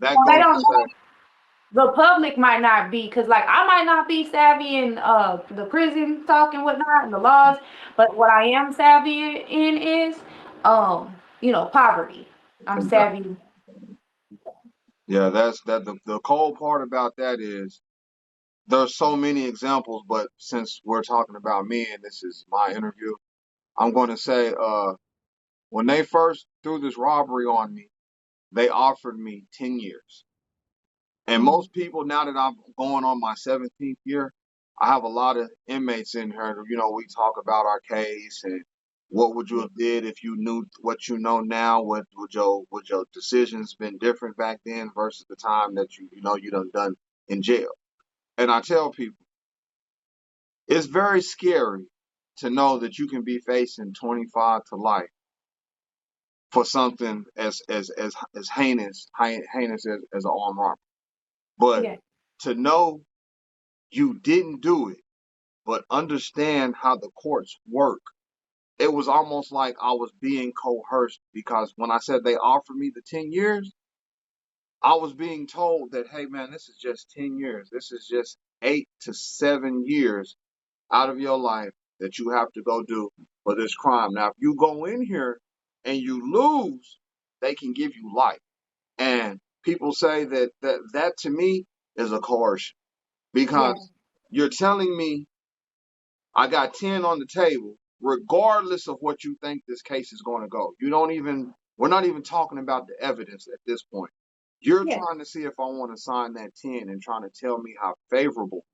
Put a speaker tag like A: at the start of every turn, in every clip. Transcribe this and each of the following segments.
A: that
B: They
A: goes to
B: don't know.
A: say,
B: The public might not be, because like I might not be savvy in the prison talk and whatnot and the laws, but what I am savvy in is poverty. I'm savvy.
A: yeah, that's that. The cold part about that is there's so many examples, but since we're talking about me and this is my interview, I'm going to say, when they first threw this robbery on me, they offered me 10 years. And
B: Mm.
A: most people, now that I'm going on my 17th year, I have a lot of inmates in here. We talk about our case and what would you
B: Yeah.
A: have did if you knew what you know now? What would your decisions been different back then versus the time that you done in jail? And I tell people, it's very scary to know that you can be facing 25 to life for something as heinous as an armed robbery. But
B: Yeah.
A: to know you didn't do it, but understand how the courts work. It was almost like I was being coerced because when I said they offered me the 10 years, I was being told that, hey man, this is just 10 years. This is just 8 to 7 years out of your life that you have to go do for this crime. Now, if you go in here and you lose, they can give you life. And people say that to me is a coercion
B: Yeah.
A: because you're telling me I got 10 on the table, regardless of what you think this case is going to go. We're not even talking about the evidence at this point. You're
B: Yeah.
A: trying to see if I want to sign that 10 and trying to tell me how favorable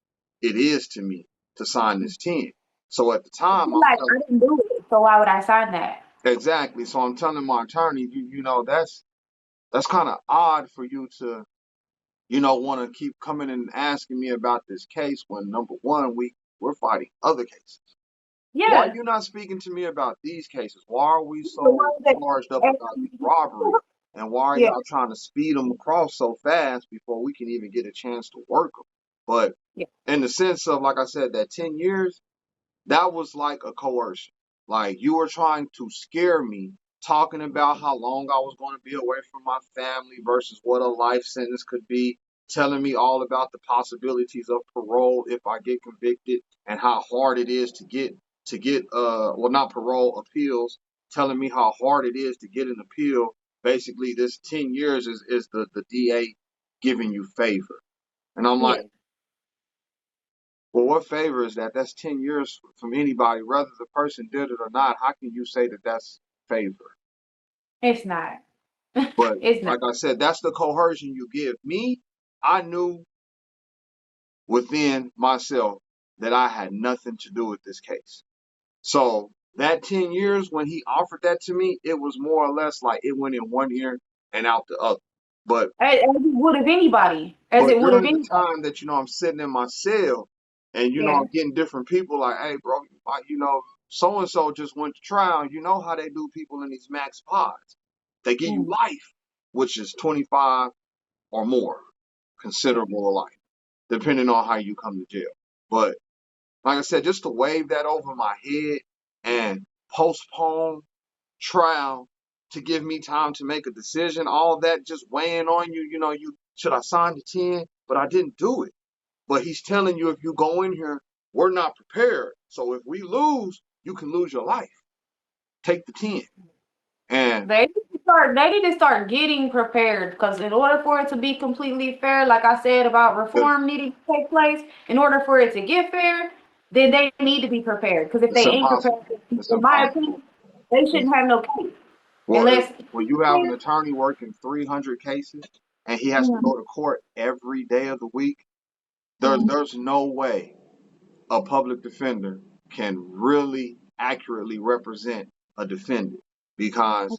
A: it is to me to sign this 10. So at the time, I'm
B: Like I
A: telling,
B: didn't do it, so why would I sign that?
A: exactly. So I'm telling my attorney, that's kind of odd for you to, want to keep coming and asking me about this case when number one, we're fighting other cases. Why are
B: Yeah.
A: you not speaking to me about these cases? Why are we
B: The
A: so
B: ones that
A: charged up about these robberies? And why are
B: yeah.
A: y'all trying to speed them across so fast before we can even get a chance to work them? But
B: Yeah.
A: in the sense of, like I said, that 10 years, that was like a coercion. Like you were trying to scare me, talking about how long I was going to be away from my family versus what a life sentence could be, telling me all about the possibilities of parole if I get convicted and how hard it is to get not parole, appeals, telling me how hard it is to get an appeal. Basically, this 10 years is the DA giving you favor. And I'm like,
B: Yeah.
A: well, what favor is that? That's 10 years from anybody, whether the person did it or not. How can you say that that's favor?
B: It's not.
A: But
B: It's not.
A: like I said, that's the coercion you give me. I knew within myself that I had nothing to do with this case. So that 10 years, when he offered that to me, it was more or less like it went in one ear and out the other. But
B: As it would have anybody. As
A: But
B: it would have
A: during the
B: anybody.
A: time that I'm sitting in my cell and
B: Yeah.
A: I'm getting different people like, hey bro, so and so just went to trial. You know how they do people in these max pods. They give you
B: Mm.
A: life, which is 25 or more,
B: Yeah.
A: considerable of life, depending on how you come to jail. But like I said, just to wave that over my head and postpone trial to give me time to make a decision, all that just weighing on you, you should I sign the 10, but I didn't do it. But he's telling you if you go in here, we're not prepared. So if we lose, you can lose your life. Take the 10. And
B: They need to start getting prepared, because in order for it to be completely fair, like I said about
A: it's,
B: reform needing to take place, in order for it to get fair, then they need to be prepared. Because if
A: it's
B: they ain't
A: impossible.
B: prepared,
A: It's
B: in my
A: impossible.
B: opinion, they
A: It's,
B: shouldn't have no case.
A: well,
B: Unless
A: when you have an attorney working 300 cases and he has to
B: Mhm.
A: go to court every day of the week,
B: Mhm.
A: there's no way a public defender can really accurately represent a defendant because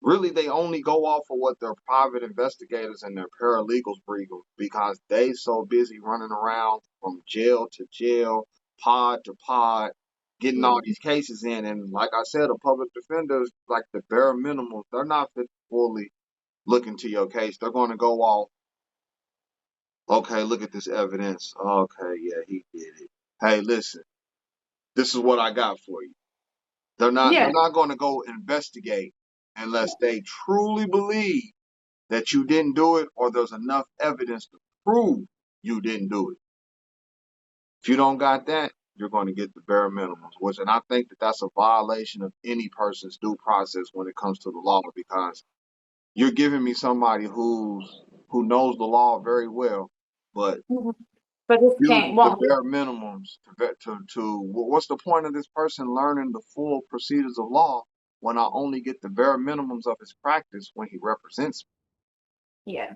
A: really they only go off of what their private investigators and their paralegals brief them because they so busy running around from jail to jail, pod to pod, getting all
B: Yeah.
A: these cases in. And like I said, a public defender is like the bare minimum. They're not fit to fully look into your case. They're going to go off, okay, look at this evidence. Okay, yeah, he did it. Hey, listen, this is what I got for you. They're
B: Yeah.
A: not going to go investigate unless they truly believe that you didn't do it, or there's enough evidence to prove you didn't do it. If you don't got that, you're going to get the bare minimums, and I think that that's a violation of any person's due process when it comes to the law, because you're giving me somebody who knows the law very well, but
B: Mhm. But this can't,
A: uses the
B: won't.
A: bare minimums what's the point of this person learning the full procedures of law when I only get the bare minimums of his practice when he represents
B: Yeah.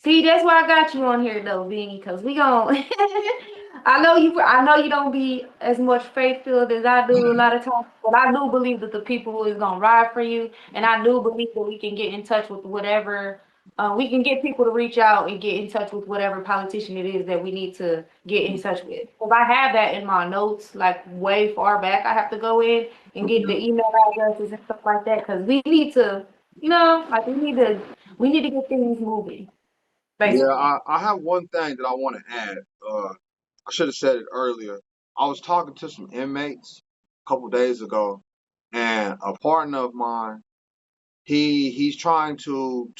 B: See, that's why I got you on here though, Benny, because we gon' I know you don't be as much faith filled as I do a
A: me?
B: lot of times, but I do believe that the people who is gonna ride for you, and I do believe that we can get in touch with whatever we can get people to reach out and get in touch with whatever politician it is that we need to get in touch with. Because I have that in my notes, like way far back. I have to go in and get the email addresses and stuff like that because we need to, like we need to get things moving,
A: Yeah,
B: basically.
A: I have one thing that I want to add. I should have said it earlier. I was talking to some inmates a couple days ago, and a partner of mine, he's trying to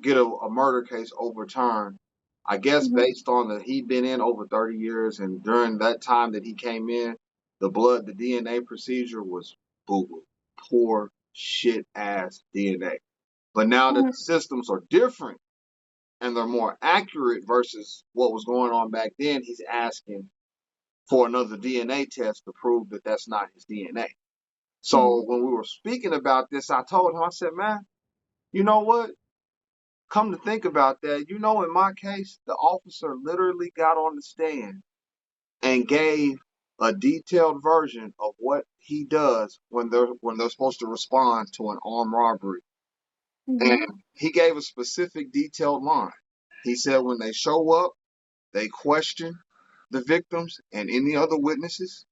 A: get a murder case overturned. I guess
B: Mhm,
A: based on that he'd been in over 30 years, and during that time that he came in, the DNA procedure was boo boo, poor shit ass DNA. But now that
B: mhm,
A: the systems are different and they're more accurate versus what was going on back then, he's asking for another DNA test to prove that that's not his DNA. So
B: mhm,
A: when we were speaking about this, I told him, I said, man, you know what? Come to think about that, in my case, the officer literally got on the stand and gave a detailed version of what he does when they're supposed to respond to an armed robbery.
B: mhm,
A: And he gave a specific detailed line. He said when they show up, they question the victims and any other witnesses.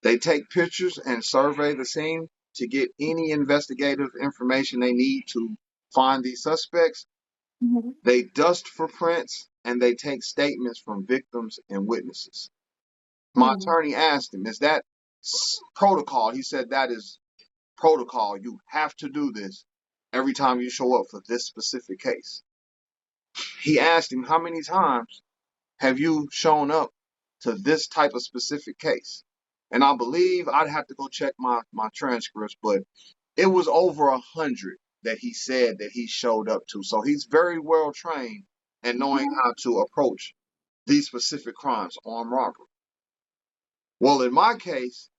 A: They take pictures and survey the scene to get any investigative information they need to find these suspects.
B: mhm,
A: They dust for prints and they take statements from victims and witnesses. My
B: mhm,
A: attorney asked him, is that protocol? He said, that is protocol. You have to do this every time you show up for this specific case. He asked him, how many times have you shown up to this type of specific case? And I believe I'd have to go check my transcripts, but it was over 100 that he said that he showed up to. So he's very well trained in knowing
B: mhm,
A: how to approach these specific crimes, armed robbery. Well, in my case,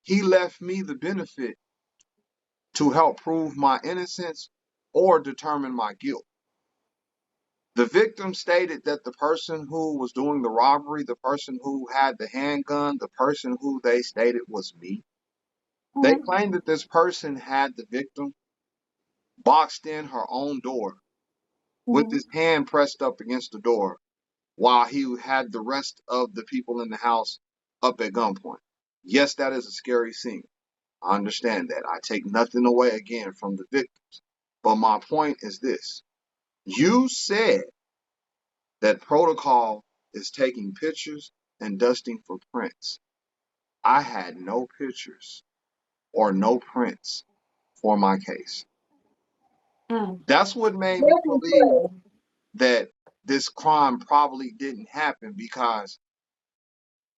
A: he left me the benefit to help prove my innocence or determine my guilt. The victim stated that the person who was doing the robbery, the person who had the handgun, the person who they stated was me, they
B: mhm,
A: claimed that this person had the victim boxed in her own door with
B: mhm.
A: his hand pressed up against the door while he had the rest of the people in the house up at gunpoint. Yes, that is a scary scene. I understand that. I take nothing away again from the victims. But my point is this. You said that protocol is taking pictures and dusting for prints. I had no pictures or no prints for my case.
B: Mm.
A: That's what made me
B: Listen
A: believe
B: to
A: that this crime probably didn't happen, because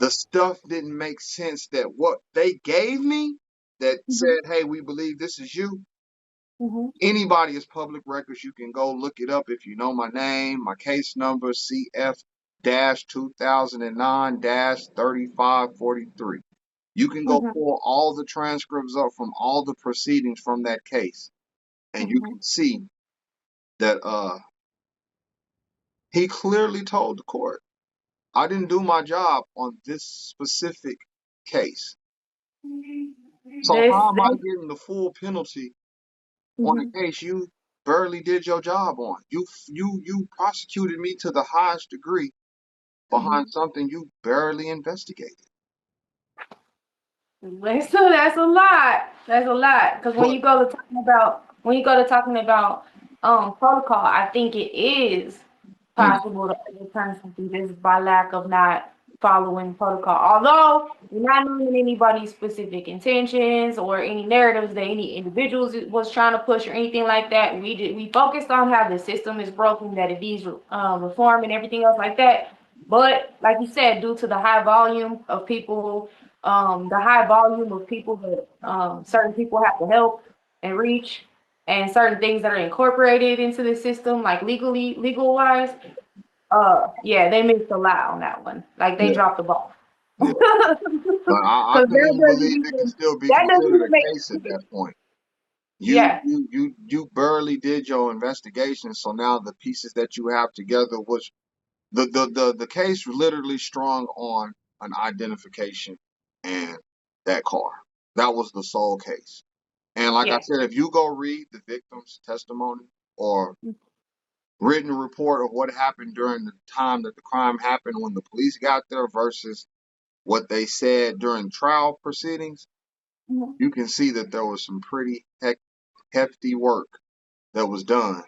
A: the stuff didn't make sense, that what they gave me that
B: Mhm,
A: said, hey, we believe this is you.
B: mhm,
A: Anybody is public records. You can go look it up if you know my name, my case number, CF 2009 3543. You can go
B: mhm,
A: pull all the transcripts up from all the proceedings from that case, and you
B: mhm.
A: can see that he clearly told the court, I didn't do my job on this specific case. So how am I
B: This,
A: getting the full penalty on
B: mhm,
A: a case you barely did your job on? You prosecuted me to the highest degree behind
B: mhm.
A: something you barely investigated.
B: That's a lot. That's a lot. Because
A: But
B: when you go to talking about protocol, I think it is
A: mm,
B: possible to overturn something just by lack of not. following protocol. Although we're not knowing anybody's specific intentions or any narratives that any individuals was trying to push or anything like that. We focused on how the system is broken, that it needs reform and everything else like that. But like you said, due to the high volume of people, that certain people have to help and reach, and certain things that are incorporated into the system, like legal wise, yeah, they missed a lot on that one. Like they
A: Yeah,
B: dropped the ball.
A: yeah. But I
B: Because
A: couldn't even believe it could still be
B: that doesn't
A: considered
B: even
A: a
B: make
A: case at that point. You
B: yeah,
A: you you you barely did your investigation, so now the pieces that you have together, which the case literally strung on an identification and that car. That was the sole case. And like I
B: yeah,
A: said, if you go read the victim's testimony or written report of what happened during the time that the crime happened when the police got there versus what they said during trial proceedings,
B: mhm,
A: you can see that there was some pretty hefty work that was done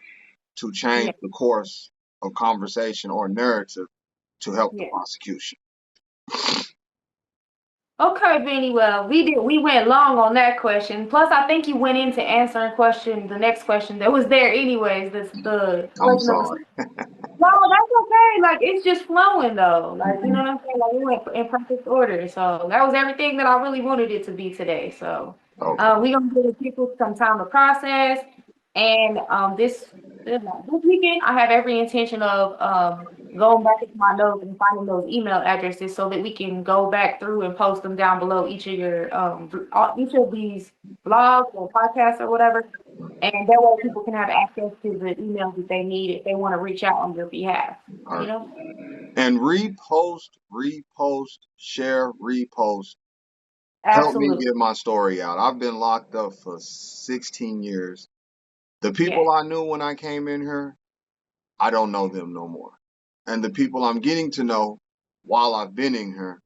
A: to
B: yeah,
A: change the course of conversation or narrative to help the
B: yeah.
A: prosecution.
B: Okay, Benny. Well, we went long on that question. Plus, I think you went into answering the next question that was there anyways. That's the
A: I'm
B: question of the.
A: sorry.
B: No, that's okay. Like it's just flowing though. Like you know what I'm saying. Like we went in perfect order. So that was everything that I really wanted it to be today. So
A: Okay.
B: we gonna give people some time to process. And this weekend, I have every intention of going back into my notes and finding those email addresses so that we can go back through and post them down below each of these blogs or podcasts or whatever. And that way people can have access to the emails that they need if they want to reach out on your behalf.
A: All
B: You
A: right.
B: know?
A: And repost, share, repost. Help me
B: Absolutely.
A: get my story out. I've been locked up for 16 years. The
B: Yeah.
A: people I knew when I came in here, I don't know them no more. And the people I'm getting to know while I've been in here,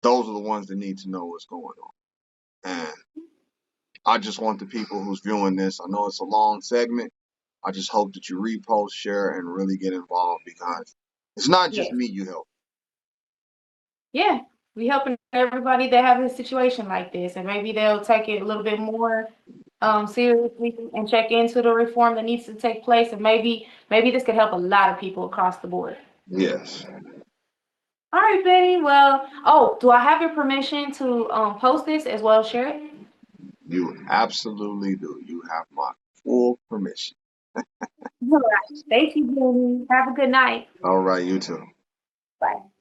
A: those are the ones that need to know what's going on. And I just want the people who's viewing this, I know it's a long segment. I just hope that you repost, share, and really get involved because it's not just
B: Yeah.
A: me you help.
B: Yeah. We helping everybody that have a situation like this, and maybe they'll take it a little bit more seriously and check into the reform that needs to take place, and maybe this could help a lot of people across the board.
A: Yes,
B: All right, Betty. Well, oh, do I have your permission to post this as well as share it?
A: you absolutely do. You have my full permission.
B: All right. Thank you, Benny. Have a good night.
A: All right, you too.
B: Bye.